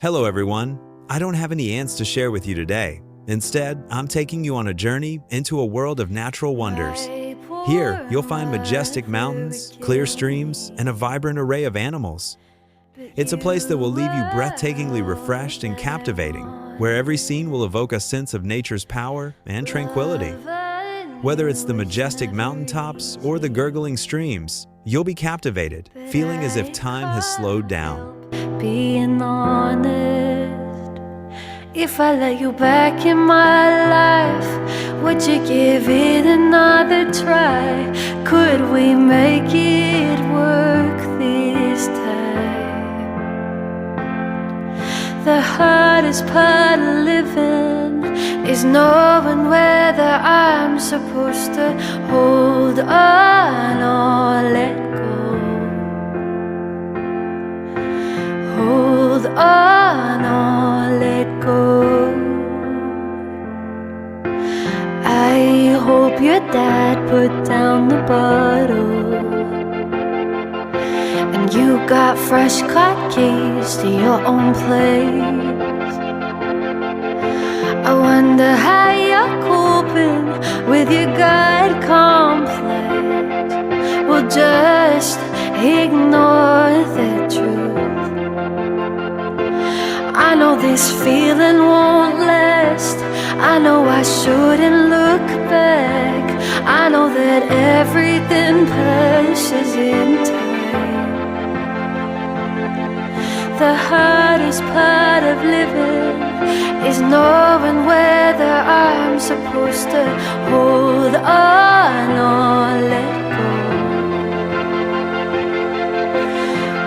Hello everyone. I don't have any ants to share with you today. Instead, I'm taking you on a journey into a world of natural wonders. Here, you'll find majestic mountains, clear streams, and a vibrant array of animals. It's a place that will leave you breathtakingly refreshed and captivating, where every scene will evoke a sense of nature's power and tranquility. Whether it's the majestic mountaintops or the gurgling streams, you'll be captivated, feeling as if time has slowed down. Being honest, if I let you back in my life, would you give it another try? Could we make it work this time? The hardest part of living is knowing whether I'm supposed to hold on or let go. Hold on or let go. I hope your dad put down the bottle and you got fresh cut keys to your own place. I wonder how you're coping with your God complex. Well, just ignore the truth. I know this feeling won't last. I know I shouldn't look back. I know that everything passes in time. The hardest part of living is knowing whether I'm supposed to hold on or let go.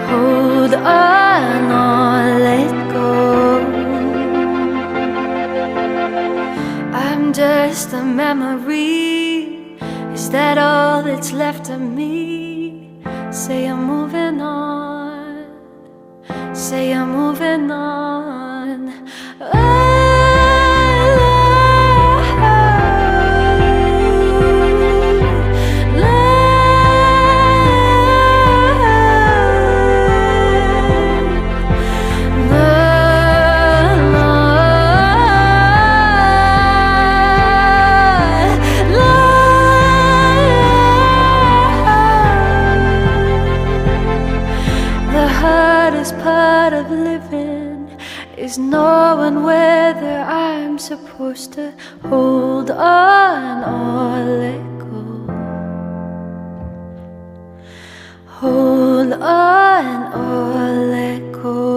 Hold on or let go. I'm just a memory. Is that all that's left of me? Say I'm moving on. Say I'm moving on. Part of living is knowing whether I'm supposed to hold on or let go. Hold on or let go.